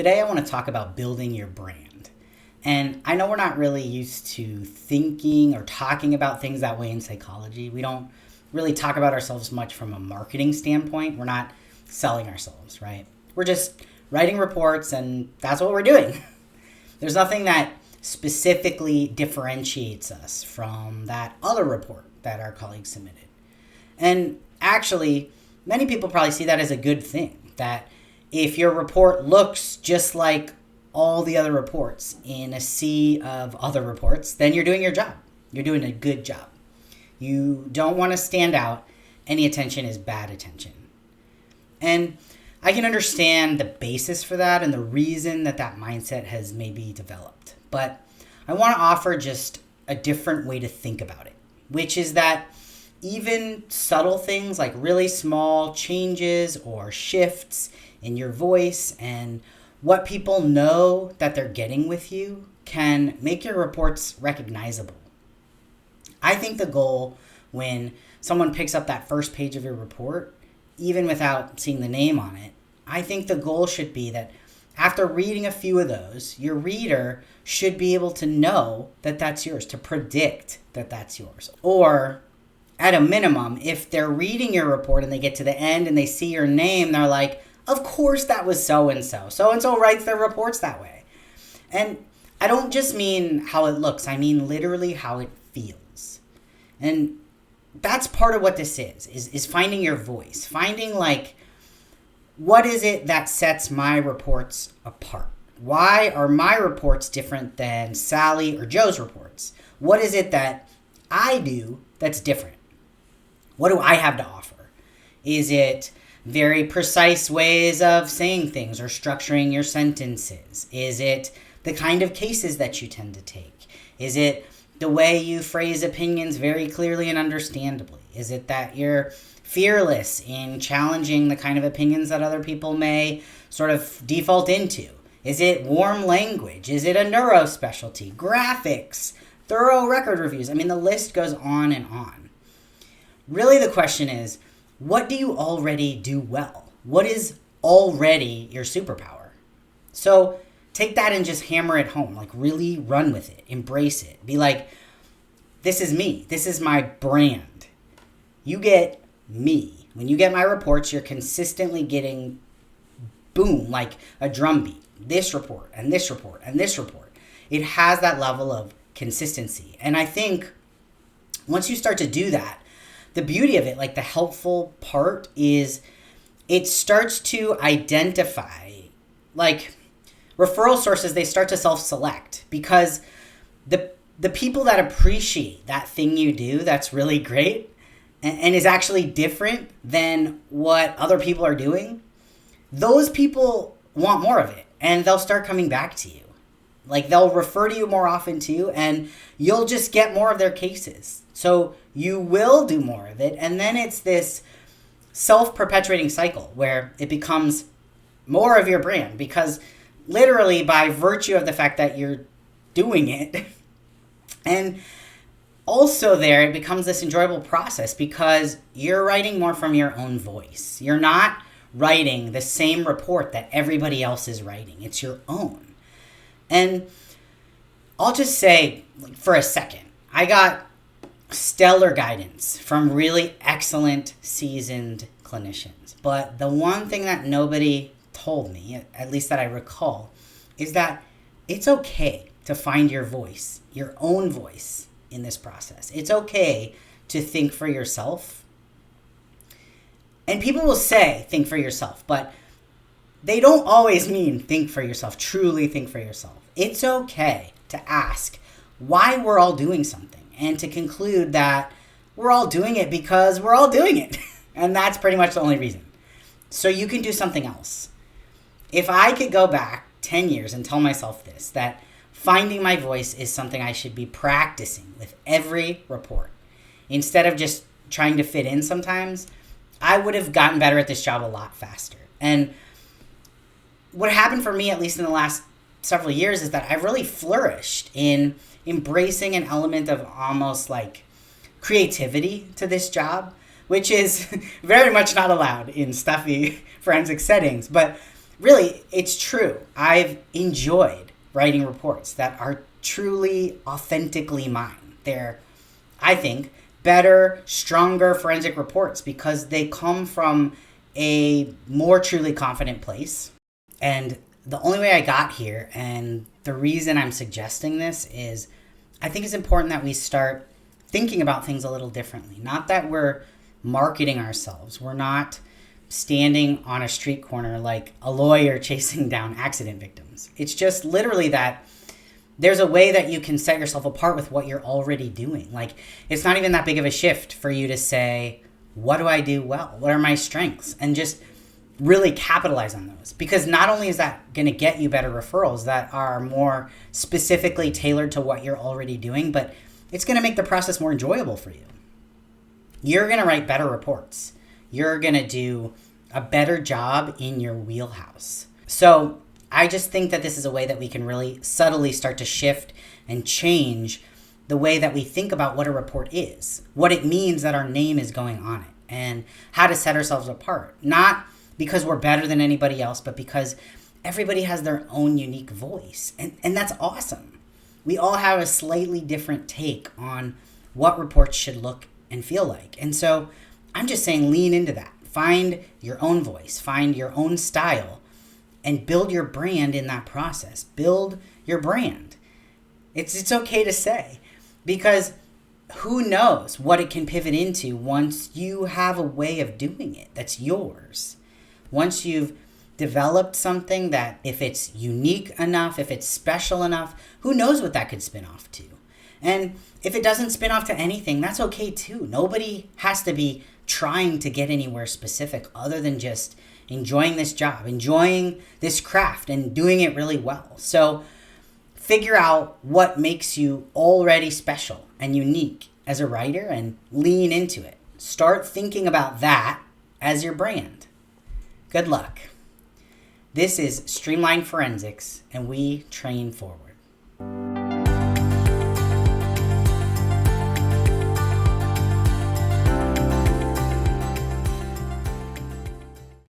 Today I want to talk about building your brand. And I know we're not really used to thinking or talking about things that way in psychology. We don't really talk about ourselves much from a marketing standpoint. We're not selling ourselves, right? We're just writing reports and that's what we're doing. There's nothing that specifically differentiates us from that other report that our colleagues submitted. And actually, many people probably see that as a good thing, that if your report looks just like all the other reports in a sea of other reports, then you're doing your job. You're doing a good job. You don't want to stand out. Any attention is bad attention. And I can understand the basis for that and the reason that that mindset has maybe developed. But I want to offer just a different way to think about it, which is that even subtle things like really small changes or shifts in your voice and what people know that they're getting with you can make your reports recognizable. I think the goal when someone picks up that first page of your report, even without seeing the name on it, I think the goal should be that after reading a few of those, your reader should be able to know that that's yours, to predict that that's yours. Or at a minimum, if they're reading your report and they get to the end and they see your name, they're like, of course that was so-and-so. So-and-so writes their reports that way. And I don't just mean how it looks. I mean literally how it feels. And that's part of what this is finding your voice. Finding like, what is it that sets my reports apart? Why are my reports different than Sally or Joe's reports? What is it that I do that's different? What do I have to offer? Is it very precise ways of saying things or structuring your sentences? Is it the kind of cases that you tend to take? Is it the way you phrase opinions very clearly and understandably? Is it that you're fearless in challenging the kind of opinions that other people may sort of default into? Is it warm language? Is it a neuro specialty? Graphics? Thorough record reviews? I mean, the list goes on and on. Really, the question is, what do you already do well? What is already your superpower? So take that and just hammer it home. Like really run with it. Embrace it. Be like, this is me. This is my brand. You get me. When you get my reports, you're consistently getting boom, like a drum beat. This report and this report and this report. It has that level of consistency. And I think once you start to do that, the beauty of it, like the helpful part is it starts to identify, like referral sources, they start to self-select because the people that appreciate that thing you do that's really great and is actually different than what other people are doing, those people want more of it and they'll start coming back to you. Like they'll refer to you more often too, and you'll just get more of their cases. So you will do more of it. And then it's this self-perpetuating cycle where it becomes more of your brand because literally by virtue of the fact that you're doing it. And also there, it becomes this enjoyable process because you're writing more from your own voice. You're not writing the same report that everybody else is writing. It's your own. And I'll just say for a second, I got stellar guidance from really excellent, seasoned clinicians. But the one thing that nobody told me, at least that I recall, is that it's okay to find your voice, your own voice in this process. It's okay to think for yourself. And people will say, think for yourself, but they don't always mean think for yourself, truly think for yourself. It's okay to ask why we're all doing something and to conclude that we're all doing it because we're all doing it. And that's pretty much the only reason. So you can do something else. If I could go back 10 years and tell myself this, that finding my voice is something I should be practicing with every report, instead of just trying to fit in sometimes, I would have gotten better at this job a lot faster. And what happened for me, at least in the last several years, is that I've really flourished in embracing an element of almost like creativity to this job, which is very much not allowed in stuffy forensic settings. But really, it's true. I've enjoyed writing reports that are truly, authentically mine. They're, I think, better, stronger forensic reports because they come from a more truly confident place. And the only way I got here, and the reason I'm suggesting this, is I think it's important that we start thinking about things a little differently. Not that we're marketing ourselves. We're not standing on a street corner like a lawyer chasing down accident victims. It's just literally that there's a way that you can set yourself apart with what you're already doing. Like, it's not even that big of a shift for you to say, what do I do well? What are my strengths? And just really capitalize on those. Because not only is that going to get you better referrals that are more specifically tailored to what you're already doing, but it's going to make the process more enjoyable for you. You're going to write better reports. You're going to do a better job in your wheelhouse. So I just think that this is a way that we can really subtly start to shift and change the way that we think about what a report is, what it means that our name is going on it, and how to set ourselves apart. Not because we're better than anybody else, but because everybody has their own unique voice. And that's awesome. We all have a slightly different take on what reports should look and feel like. And so I'm just saying, lean into that. Find your own voice, find your own style, and build your brand in that process. Build your brand. It's okay to say, because who knows what it can pivot into once you have a way of doing it that's yours. Once you've developed something that, if it's unique enough, if it's special enough, who knows what that could spin off to. And if it doesn't spin off to anything, that's okay too. Nobody has to be trying to get anywhere specific other than just enjoying this job, enjoying this craft, and doing it really well. So figure out what makes you already special and unique as a writer and lean into it. Start thinking about that as your brand. Good luck. This is Streamline Forensics, and we train forward.